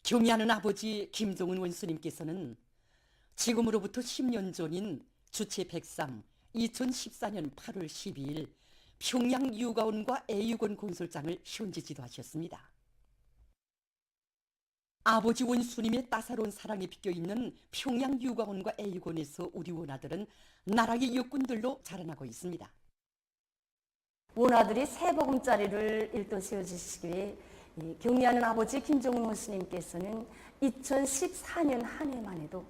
경의하는 아버지 김종은 원수님께서는 지금으로부터 10년 전인 주체 103 2014년 8월 12일 평양 유가원과 애육원 건설장을 현지 지도하셨습니다. 아버지 원수님의 따사로운 사랑이 비껴있는 평양 유가원과 애육원에서 우리 원아들은 나라의 일꾼들로 자라나고 있습니다. 원아들이 새복음자리를 일도 세워주시기 위해 경의하는 아버지 김종은 원수님께서는 2014년 한 해만 해도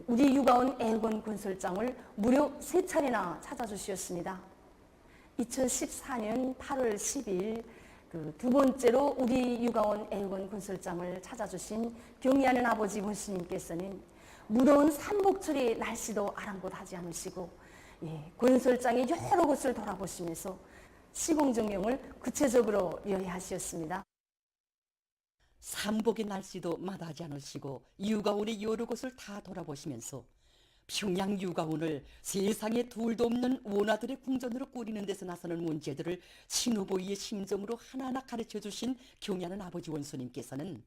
우리 유가원 애육원 건설장을 무려 3차례나 찾아주셨습니다. 2014년 8월 12일 두 번째로 우리 유가원 애육원 건설장을 찾아주신 경의하는 아버지 원수님께서는 무더운 삼복철의 날씨도 아랑곳하지 않으시고 건설장의 여러 곳을 돌아보시면서 시공정령을 구체적으로 요해하셨습니다. 삼복의 날씨도 마다하지 않으시고 유가원의 여러 곳을 다 돌아보시면서 평양 유가원을 세상에 둘도 없는 원아들의 궁전으로 꾸리는 데서 나서는 문제들을 신우보이의 심정으로 하나하나 가르쳐주신 경의하는 아버지 원수님께서는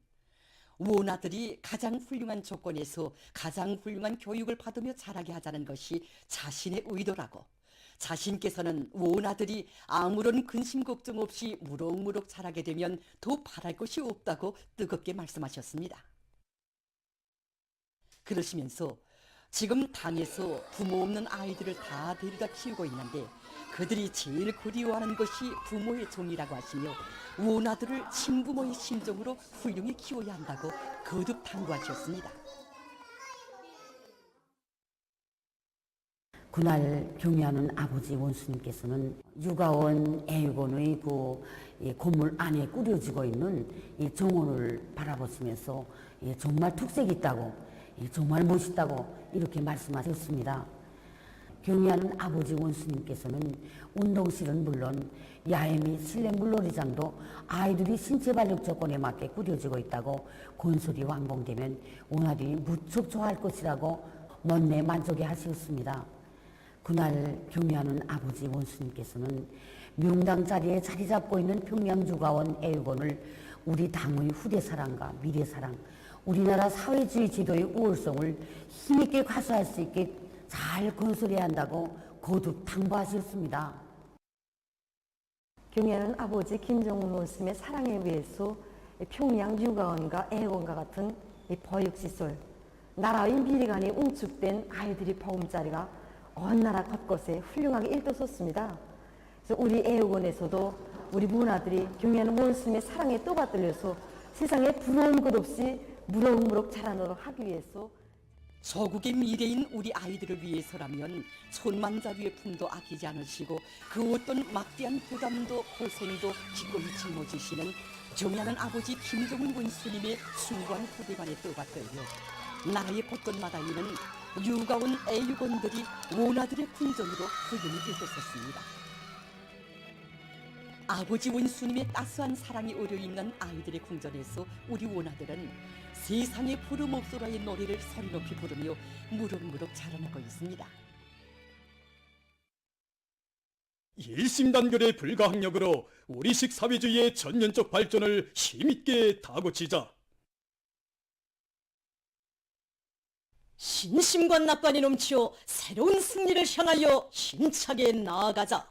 원아들이 가장 훌륭한 조건에서 가장 훌륭한 교육을 받으며 자라게 하자는 것이 자신의 의도라고, 자신께서는 원아들이 아무런 근심 걱정 없이 무럭무럭 자라게 되면 더 바랄 것이 없다고 뜨겁게 말씀하셨습니다. 그러시면서 지금 당에서 부모 없는 아이들을 다 데려다 키우고 있는데 그들이 제일 그리워하는 것이 부모의 정이라고 하시며 원아들을 친부모의 심정으로 훌륭히 키워야 한다고 거듭 당부하셨습니다. 그날 경의하는 아버지 원수님께서는 유가원 애육원의 건물 안에 꾸려지고 있는 이 정원을 바라보시면서 정말 특색이 있다고, 정말 멋있다고 이렇게 말씀하셨습니다. 경의하는 아버지 원수님께서는 운동실은 물론 야외 및 실내 물놀이장도 아이들이 신체 발육 조건에 맞게 꾸려지고 있다고, 건설이 완공되면 원아들이 무척 좋아할 것이라고 먼내 만족해 하셨습니다. 그날 경의하는 아버지 원수님께서는 명당 자리에 자리 잡고 있는 평양유가원 애육원을 우리 당의 후대사랑과 미래사랑, 우리나라 사회주의 제도의 우월성을 힘있게 가수할 수 있게 잘 건설해야 한다고 거듭 당부하셨습니다. 경의하는 아버지 김종은 원수님의 사랑에 의해서 평양 유가원과 애육원과 같은 보육시설, 나라의 미래관이 웅축된 아이들이 보금자리가 온 나라 곳곳에 훌륭하게 일떠섰습니다. 그래서 우리 애육원에서도 우리 문아들이 경의하는 원수님의 사랑에 떠받들려서 세상에 부러운 것 없이 무럭무럭 자라도록 하기 위해서 조국의 미래인 우리 아이들을 위해서라면 천만자루의 품도 아끼지 않으시고 그 어떤 막대한 부담도 고생도 기꺼이 짊어지시는 경의하는 아버지 김종은 원수님의 숭고한 후대관에 떠받들려 나라의 곳곳마다 있는 유가원 애육원들이 원아들의 궁전으로 훌륭히 일떠섰습니다. 아버지 원수님의 따스한 사랑이 어려있는 아이들의 궁전에서 우리 원아들은 세상의 부름옥소라의 노래를 소리 높이 부르며 무럭무럭 자라나고 있습니다. 일심단결의 불가항력으로 우리식 사회주의의 전면적 발전을 힘있게 다고치자. 신심과 낙관이 넘치어 새로운 승리를 향하여 힘차게 나아가자.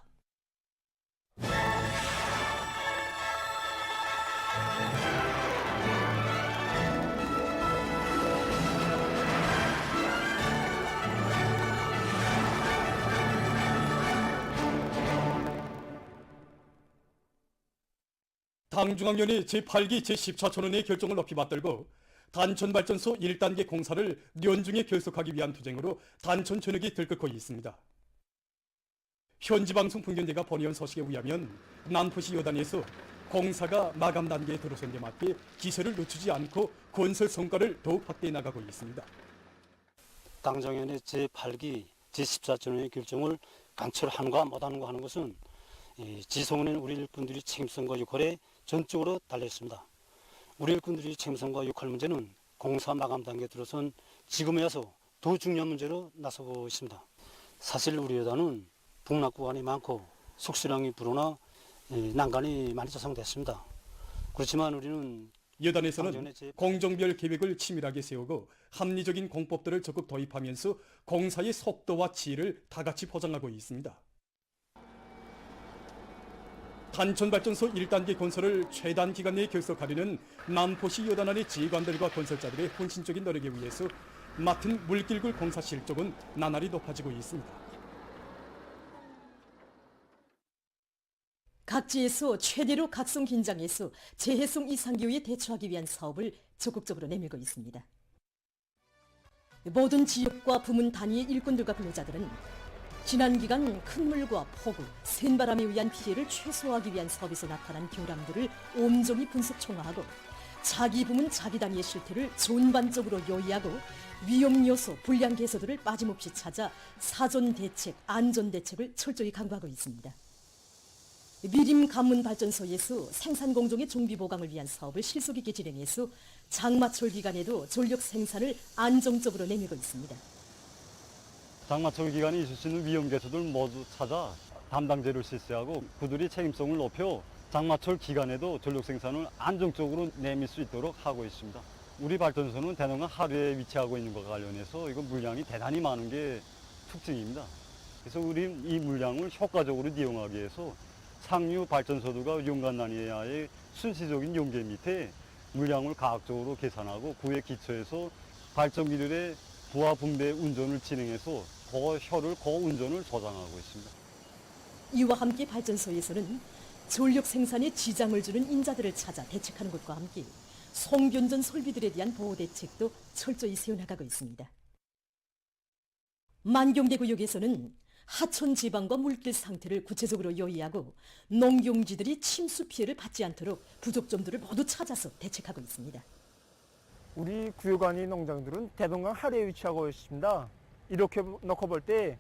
당중앙위원회 제8기 제14촌원의 결정을 높이 받들고 단천발전소 1단계 공사를 연중에 결속하기 위한 투쟁으로 단천 전역이 들끓고 있습니다. 현지방송 분견대가 보내온 소식에 의하면 남포시 여단에서 공사가 마감 단계에 들어선 데 맞게 기세를 늦추지 않고 건설 성과를 더욱 확대해 나가고 있습니다. 당정위원회 제8기 제14촌의 결정을 간철하는가 못하는가 하는 것은 지성원인 우리 일꾼들이 책임성과 역할에 전적으로 달려있습니다. 우리 일꾼들이 책임성과 역할 문제는 공사 마감 단계에 들어선 지금에 와서 더 중요한 문제로 나서고 있습니다. 사실 우리 여단은 북락 구간이 많고 속수량이 불어나 난간이 많이 조성됐습니다. 그렇지만 우리는 여단에서는 공정별 계획을 치밀하게 세우고 합리적인 공법들을 적극 도입하면서 공사의 속도와 질을 다같이 보장하고 있습니다. 단천발전소 1단계 건설을 최단 기간 내에 결석하려는 남포시 여단안의 지휘관들과 건설자들의 헌신적인 노력에 의해서 맡은 물길굴 공사 실적은 나날이 높아지고 있습니다. 각지에서 최대로 각성 긴장해서 재해송 이상 기후에 대처하기 위한 사업을 적극적으로 내밀고 있습니다. 모든 지역과 부문 단위의 일꾼들과 근로자들은 지난 기간 큰 물과 폭우, 센 바람에 의한 피해를 최소화하기 위한 사업에서 나타난 결함들을 엄정히 분석 총화하고 자기 부문 자기 단위의 실태를 전반적으로 요의하고 위험 요소, 불량 개소들을 빠짐없이 찾아 사전 대책, 안전 대책을 철저히 강구하고 있습니다. 미림 관문 발전소에서 생산 공정의 종비 보강을 위한 사업을 실속 있게 진행해서 장마철 기간에도 전력 생산을 안정적으로 내밀고 있습니다. 장마철 기간에 있을 수 있는 위험 개소들 모두 찾아 담당제를 실시하고 그들이 책임성을 높여 장마철 기간에도 전력 생산을 안정적으로 내밀 수 있도록 하고 있습니다. 우리 발전소는 대동강 하류에 위치하고 있는 것과 관련해서 이거 물량이 대단히 많은 게 특징입니다. 그래서 우리 이 물량을 효과적으로 이용하기 위해서 상류 발전소들과 연간 단위의 순시적인 연계 밑에 물량을 과학적으로 계산하고 그에 기초해서 발전기들의 부하 분배 운전을 진행해서 고효율 고운전을 보장하고 있습니다. 이와 함께 발전소에서는 전력 생산에 지장을 주는 인자들을 찾아 대책하는 것과 함께 송변전 설비들에 대한 보호 대책도 철저히 세워나가고 있습니다. 만경대 구역에서는 하천 지방과 물길 상태를 구체적으로 요의하고 농경지들이 침수 피해를 받지 않도록 부족점들을 모두 찾아서 대책하고 있습니다. 우리 구역 안의 농장들은 대동강 하류에 위치하고 있습니다. 이렇게 놓고 볼 때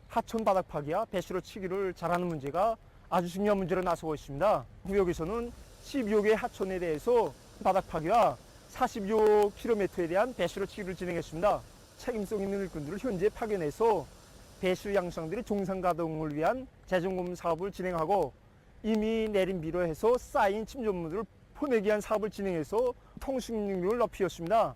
하천 바닥 파기와 배수로 치기를 잘하는 문제가 아주 중요한 문제로 나서고 있습니다. 구역에서는 12여 개의 하천에 대해서 바닥 파기와 46km에 대한 배수로 치기를 진행했습니다. 책임성 있는 일꾼들을 현재 파견해서 배수 양성들이 정상 가동을 위한 재점검 사업을 진행하고 이미 내린 비로 해서 쌓인 침전물을 포내기 위한 사업을 진행해서 통수 능력을 높이었습니다.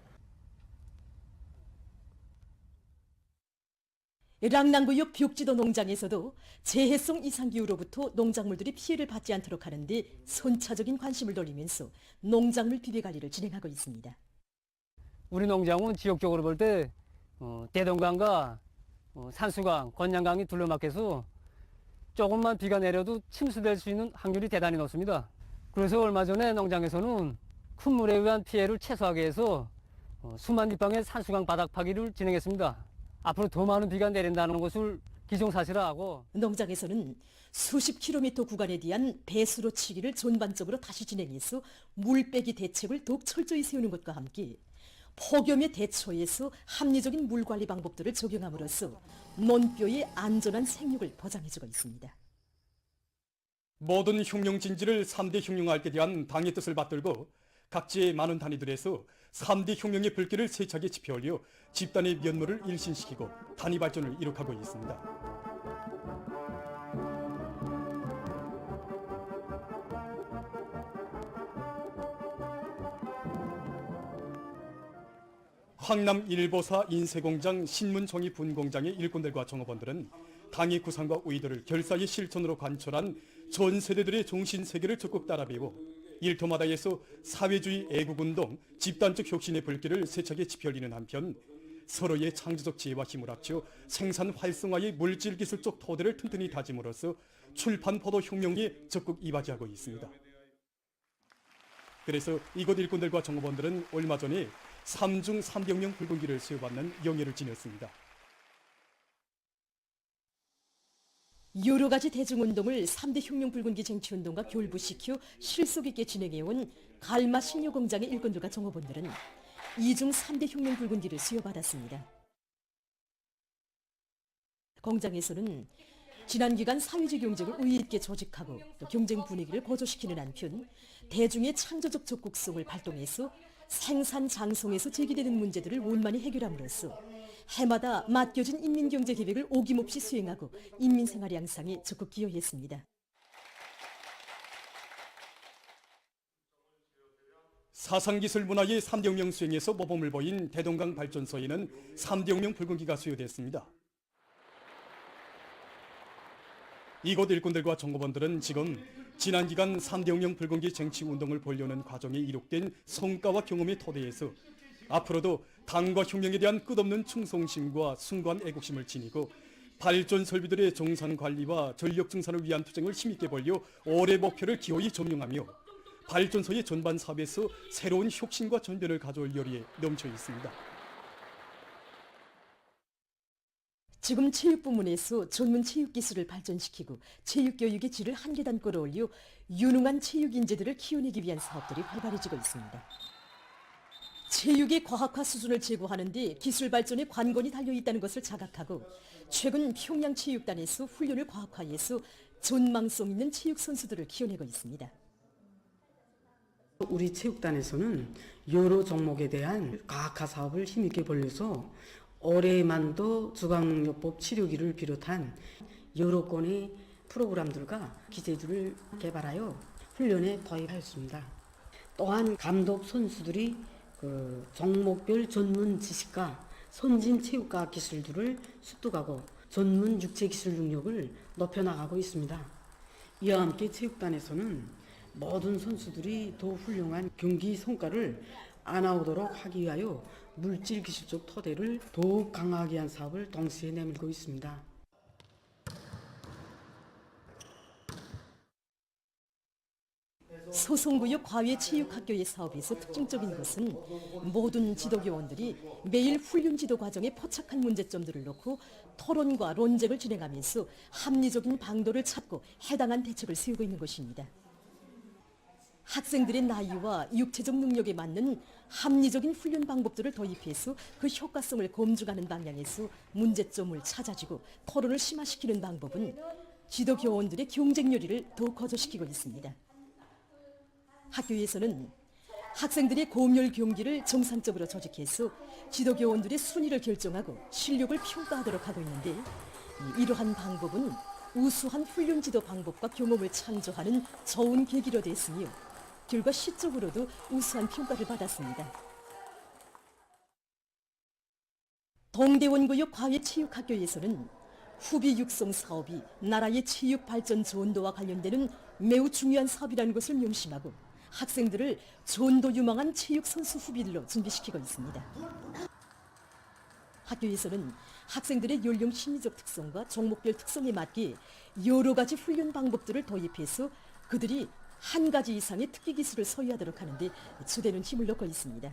랑랑구역 벽지도 농장에서도 재해성 이상기후로부터 농작물들이 피해를 받지 않도록 하는 데 선차적인 관심을 돌리면서 농작물 비배 관리를 진행하고 있습니다. 우리 농장은 지역적으로 볼 때 대동강과 산수강, 건양강이 둘러막혀서 조금만 비가 내려도 침수될 수 있는 확률이 대단히 높습니다. 그래서 얼마 전에 농장에서는 큰 물에 의한 피해를 최소화하기 위해서 수만立方의 산수강 바닥 파기를 진행했습니다. 앞으로 더 많은 비가 내린다는 것을 기정사실화하고 농장에서는 수십 킬로미터 구간에 대한 배수로 치기를 전반적으로 다시 진행해서 물빼기 대책을 더욱 철저히 세우는 것과 함께 폭염에 대처해서 합리적인 물 관리 방법들을 적용함으로써 논뼈의 안전한 생육을 보장해주고 있습니다. 모든 흉룡진지를 3대 흉룡할에 대한 당의 뜻을 받들고 각지의 많은 단위들에서 3대 흉룡의 불길을 세차게 지펴올려 집단의 면모를 일신시키고 단위 발전을 이룩하고 있습니다. 황남 일보사 인쇄공장 신문종이 분공장의 일꾼들과 종업원들은 당의 구상과 의도를 결사의 실천으로 관철한 전 세대들의 정신세계를 적극 따라 배워 일터마다에서 사회주의 애국운동, 집단적 혁신의 불길을 세차게 지펴올리는 한편 서로의 창조적 지혜와 힘을 합쳐 생산 활성화의 물질기술적 토대를 튼튼히 다짐으로써 출판 포도 혁명에 적극 이바지하고 있습니다. 그래서 이곳 일꾼들과 종업원들은 얼마 전에 3중 3병령 붉은기를 수여받는 영예를 지녔습니다. 여러 가지 대중운동을 3대 흉룡 붉은기 쟁취운동과 결부시켜 실속 있게 진행해온 갈마 식료공장의 일꾼들과 종업원들은 2중 3대 흉룡 붉은기를 수여받았습니다. 공장에서는 지난 기간 사회적 경쟁을 의의 있게 조직하고 또 경쟁 분위기를 고조시키는 한편 대중의 창조적 적극성을 발동해서 생산 장성에서 제기되는 문제들을 원만히 해결함으로써 해마다 맡겨진 인민경제계획을 오김없이 수행하고 인민생활 양상에 적극 기여했습니다. 사상기술 문화의 3대 혁명 수행에서 모범을 보인 대동강 발전소에는 3대 혁명 붉은기가 수여됐습니다. 이곳 일꾼들과 정보원들은 지금 지난 기간 3대 혁명 붉은기 쟁취 운동을 보려는 과정에 이룩된 성과와 경험의 토대에서 앞으로도 당과 혁명에 대한 끝없는 충성심과 숭고한 애국심을 지니고 발전 설비들의 정상 관리와 전력 증산을 위한 투쟁을 힘있게 벌려 올해 목표를 기호히 점령하며 발전소의 전반 사업에서 새로운 혁신과 전변을 가져올 열의에 넘쳐 있습니다. 지금 체육 부문에서 전문 체육 기술을 발전시키고 체육 교육의 질을 한 계단 끌어올려 유능한 체육 인재들을 키워내기 위한 사업들이 활발해지고 있습니다. 체육의 과학화 수준을 제고하는 데 기술 발전에 관건이 달려 있다는 것을 자각하고 최근 평양체육단에서 훈련을 과학화해서 전망성 있는 체육 선수들을 키워내고 있습니다. 우리 체육단에서는 여러 종목에 대한 과학화 사업을 힘있게 벌려서 올해만도 주광능력법 치료기를 비롯한 여러 건의 프로그램들과 기제들을 개발하여 훈련에 도입하였습니다. 또한 감독 선수들이 종목별 전문 지식과 선진 체육과학 기술들을 습득하고 전문 육체 기술 능력을 높여나가고 있습니다. 이와 함께 체육단에서는 모든 선수들이 더 훌륭한 경기 성과를 안아오도록 하기 위하여 물질 기술적 토대를 더욱 강화하기 위한 사업을 동시에 내밀고 있습니다. 소송구역 과외체육학교의 사업에서 특징적인 것은 모든 지도교원들이 매일 훈련 지도 과정에 포착한 문제점들을 놓고 토론과 논쟁을 진행하면서 합리적인 방도를 찾고 해당한 대책을 세우고 있는 것입니다. 학생들의 나이와 육체적 능력에 맞는 합리적인 훈련 방법들을 도입해서 그 효과성을 검증하는 방향에서 문제점을 찾아주고 토론을 심화시키는 방법은 지도교원들의 경쟁 요리를 더 거저시키고 있습니다. 학교에서는 학생들의 검열 경기를 정상적으로 조직해서 지도교원들의 순위를 결정하고 실력을 평가하도록 하고 있는데 이러한 방법은 우수한 훈련 지도 방법과 경험을 창조하는 좋은 계기로 됐으며 결과 시적으로도 우수한 평가를 받았습니다. 동대원구역 과외체육학교에서는 후비 육성 사업이 나라의 체육 발전 전도와 관련되는 매우 중요한 사업이라는 것을 명심하고 학생들을 전도 유망한 체육 선수 후비들로 준비시키고 있습니다. 학교에서는 학생들의 연령 심리적 특성과 종목별 특성에 맞게 여러 가지 훈련 방법들을 도입해서 그들이 한 가지 이상의 특기 기술을 소유하도록 하는데 주되는 힘을 넣고 있습니다.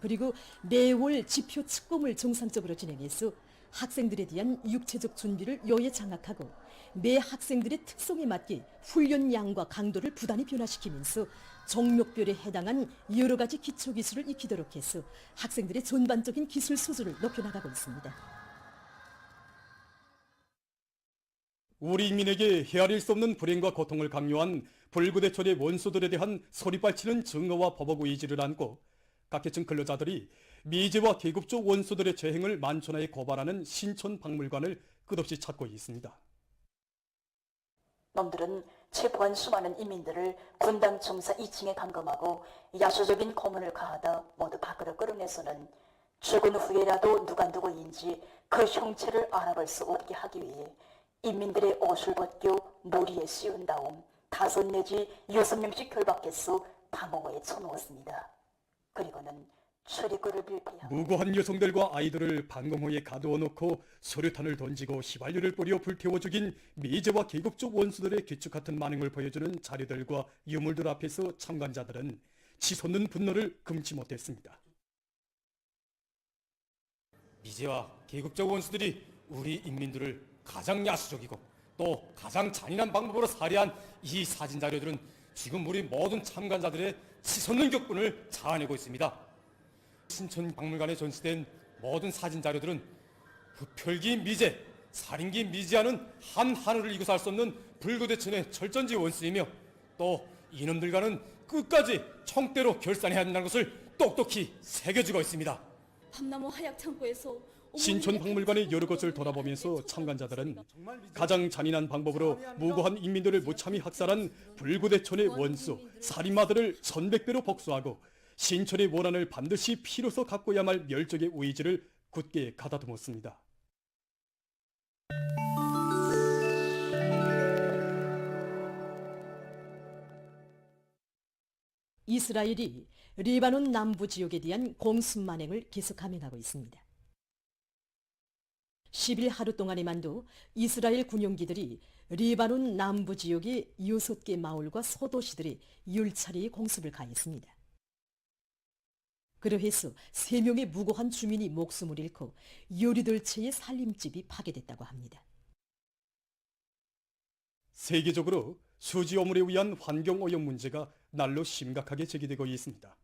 그리고 매월 지표 측검을 정상적으로 진행해서 학생들에 대한 육체적 준비를 요에 장악하고 매 학생들의 특성에 맞게 훈련 양과 강도를 부단히 변화시키면서 종목별에 해당한 여러 가지 기초 기술을 익히도록 해서 학생들의 전반적인 기술 수준을 높여나가고 있습니다. 우리 인민에게 헤아릴 수 없는 불행과 고통을 강요한 불구대천의 원수들에 대한 소리발치는 증오와 보복 의지를 안고 각계층 근로자들이 미제와 계급적 원수들의 죄행을 만천하에 고발하는 신촌박물관을 끝없이 찾고 있습니다. 놈들은 체포한 수많은 인민들을 군당 청사 2층에 감금하고 야수적인 고문을 가하다 모두 밖으로 끌어내서는 죽은 후에라도 누가 누구인지 그 형체를 알아볼 수 없게 하기 위해 인민들의 옷을 벗겨 무리에 씌운 다음 5 내지 6명씩 결박해서 감옥에 쳐놓았습니다. 그리고는 출입구를 빌폐하고 무고한 여성들과 아이들을 방공호에 가두어 놓고 수류탄을 던지고 휘발유를 뿌려 불태워 죽인 미제와 계급적 원수들의 규칙 같은 만행을 보여주는 자료들과 유물들 앞에서 참관자들은 치솟는 분노를 금치 못했습니다. 미제와 계급적 원수들이 우리 인민들을 가장 야수적이고 또 가장 잔인한 방법으로 살해한 이 사진 자료들은 지금 우리 모든 참관자들의 치솟는 격분을 자아내고 있습니다. 신촌박물관에 전시된 모든 사진 자료들은 흡혈귀 미제, 살인귀 미제와는 한 하늘을 이고 살 수 없는 불구대천의 철전지 원수이며 또 이놈들과는 끝까지 총대로 결산해야 한다는 것을 똑똑히 새겨주고 있습니다. 밤나무 하약 창고에서 신촌 박물관의 여러 곳을 돌아보면서 참관자들은 가장 잔인한 방법으로 무고한 인민들을 무참히 학살한 불구대촌의 원수, 살인마들을 1100배로 복수하고 신촌의 원한을 반드시 피로서 갚고야만 할 멸족의 의지를 굳게 가다듬었습니다. 이스라엘이 리바논 남부 지역에 대한 공습 만행을 계속 감행하고 있습니다. 10일 하루 동안에만도 이스라엘 군용기들이 리바논 남부 지역의 6개 마을과 소도시들이 율차례의 공습을 가했습니다. 그러해서 3명의 무고한 주민이 목숨을 잃고 요리들 채의 살림집이 파괴됐다고 합니다. 세계적으로 수지 오물에 의한 환경오염 문제가 날로 심각하게 제기되고 있습니다.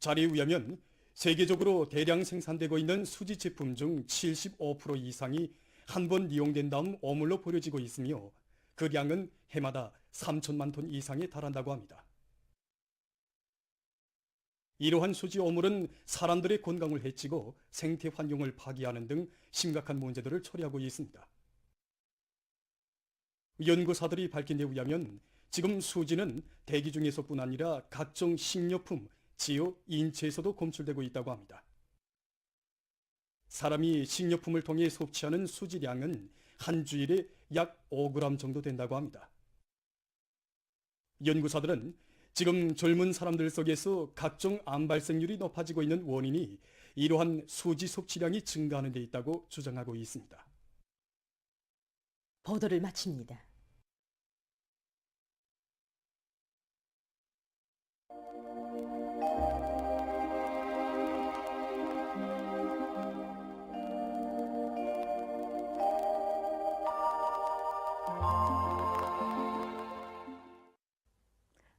자료에 의하면 세계적으로 대량 생산되고 있는 수지 제품 중 75% 이상이 한 번 이용된 다음 오물로 버려지고 있으며 그 량은 해마다 3천만 톤 이상에 달한다고 합니다. 이러한 수지 오물은 사람들의 건강을 해치고 생태 환경을 파괴하는 등 심각한 문제들을 초래하고 있습니다. 연구사들이 밝힌 데 의하면 지금 수지는 대기 중에서뿐 아니라 각종 식료품, 지요, 인체에서도 검출되고 있다고 합니다. 사람이 식료품을 통해 섭취하는 수지량은 한 주일에 약 5g 정도 된다고 합니다. 연구사들은 지금 젊은 사람들 속에서 각종 암 발생률이 높아지고 있는 원인이 이러한 수지 섭취량이 증가하는 데 있다고 주장하고 있습니다. 보도를 마칩니다.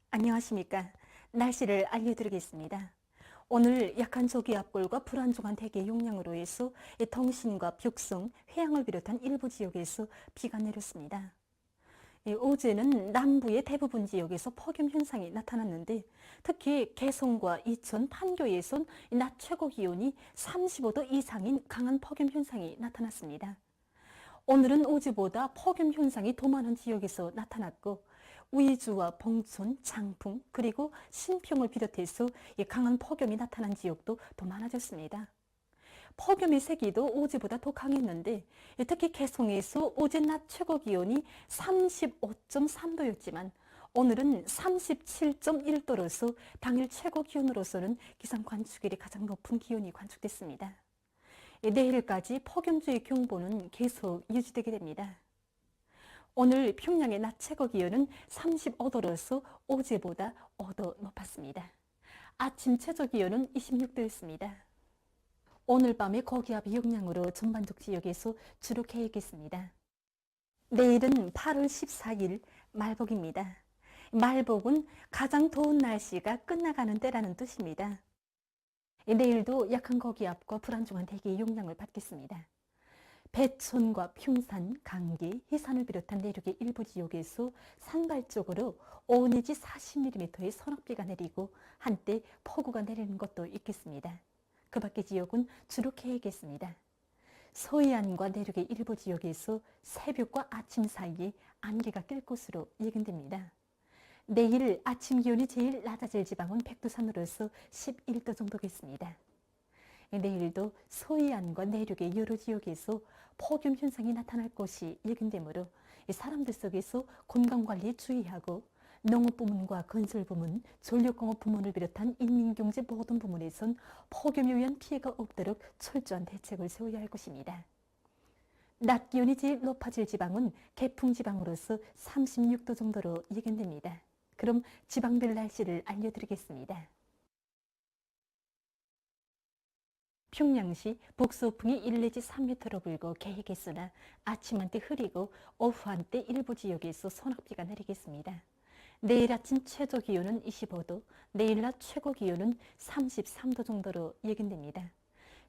안녕하십니까. 날씨를 알려드리겠습니다. 오늘 약한 저기압골과 불안정한 대기 용량으로 해서 덩신과 벽성, 회양을 비롯한 일부 지역에서 비가 내렸습니다. 어제는 남부의 대부분 지역에서 폭염 현상이 나타났는데 특히 개성과 이천, 판교에선 낮 최고 기온이 35도 이상인 강한 폭염 현상이 나타났습니다. 오늘은 어제보다 폭염 현상이 더 많은 지역에서 나타났고 위주와 봉천, 장풍 그리고 신평을 비롯해서 강한 폭염이 나타난 지역도 더 많아졌습니다. 폭염의 세기도 어제보다 더 강했는데 특히 개성에서 어제 낮 최고 기온이 35.3도였지만 오늘은 37.1도로서 당일 최고 기온으로서는 기상 관측일이 가장 높은 기온이 관측됐습니다. 내일까지 폭염주의 경보는 계속 유지되게 됩니다. 오늘 평양의 낮 최고 기온은 35도로서 어제보다 5도 높았습니다. 아침 최저 기온은 26도였습니다. 오늘 밤에 고기압 영향으로 전반적 지역에서 주로 개겠습니다. 내일은 8월 14일 말복입니다. 말복은 가장 더운 날씨가 끝나가는 때라는 뜻입니다. 내일도 약한 고기압과 불안정한 대기의 영향을 받겠습니다. 배천과 평산, 강기, 해산을 비롯한 내륙의 일부 지역에서 산발적으로 5 내지 40mm의 선악비가 내리고 한때 폭우가 내리는 것도 있겠습니다. 그 밖의 지역은 주로 개겠습니다. 서해안과 내륙의 일부 지역에서 새벽과 아침 사이에 안개가 낄 것으로 예견됩니다. 내일 아침 기온이 제일 낮아질 지방은 백두산으로서 11도 정도겠습니다. 내일도 서해안과 내륙의 여러 지역에서 폭염 현상이 나타날 것이 예견되므로 사람들 속에서 건강관리에 주의하고 농업부문과 건설부문, 전력공업부문을 비롯한 인민경제 모든 부문에선 폭염에 의한 피해가 없도록 철저한 대책을 세워야 할 것입니다. 낮 기온이 제일 높아질 지방은 개풍지방으로서 36도 정도로 예견됩니다. 그럼 지방별 날씨를 알려드리겠습니다. 평양시 북서풍이 1 내지 3m로 불고 개겠으나 아침 한때 흐리고 오후 한때 일부 지역에서 소낙비가 내리겠습니다. 내일 아침 최저 기온은 25도, 내일 낮 최고 기온은 33도 정도로 예견됩니다.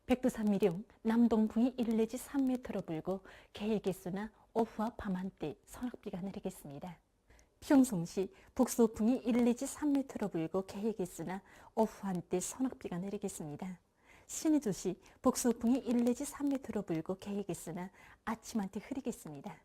백두산 미령 남동풍이 1 내지 3m로 불고 개겠으나 오후와 밤 한때 소낙비가 내리겠습니다. 평성시 북서풍이 1 내지 3m로 불고 개겠으나 오후 한때 소낙비가 내리겠습니다. 신의주시 북서풍이 1 내지 3m로 불고 개이겠으나 아침한테 흐리겠습니다.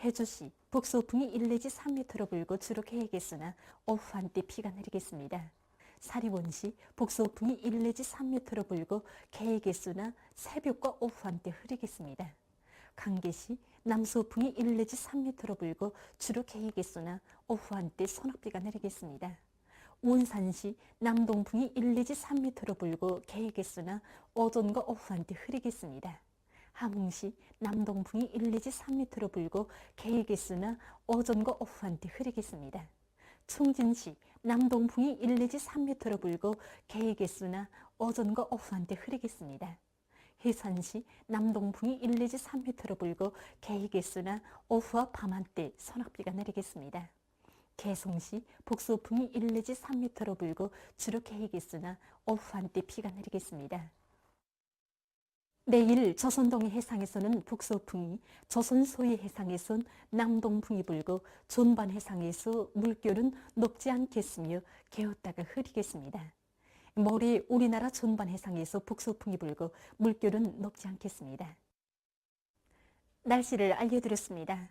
해주시 북서풍이 1 내지 3m로 불고 주로 개이겠으나 오후 한때 비가 내리겠습니다. 사리원시 북서풍이 1 내지 3m로 불고 개이겠으나 새벽과 오후 한때 흐리겠습니다. 강계시 남서풍이 1 내지 3m로 불고 주로 개이겠으나 오후 한때 소낙비가 내리겠습니다. 원산시 남동풍이 1 내지 3m로 불고 개이겠으나 오전과 오후 한때 흐리겠습니다. 함흥시 남동풍이 1 내지 3m로 불고 개이겠으나 오전과 오후 한때 흐리겠습니다. 충진시 남동풍이 1 내지 3m로 불고 개이겠으나 오전과 오후 한때 흐리겠습니다. 해산시 남동풍이 1 내지 3m로 불고 개이겠으나 오후와 밤 한때 소낙비가 내리겠습니다. 개송시 북서풍이 1 내지 3m로 불고 주로 개이겠으나 오후 한때 비가 내리겠습니다. 내일 조선동해 해상에서는 북서풍이, 조선 소해 해상에선 남동풍이 불고 전반 해상에서 물결은 높지 않겠으며 개었다가 흐리겠습니다. 모레 우리나라 전반 해상에서 북서풍이 불고 물결은 높지 않겠습니다. 날씨를 알려드렸습니다.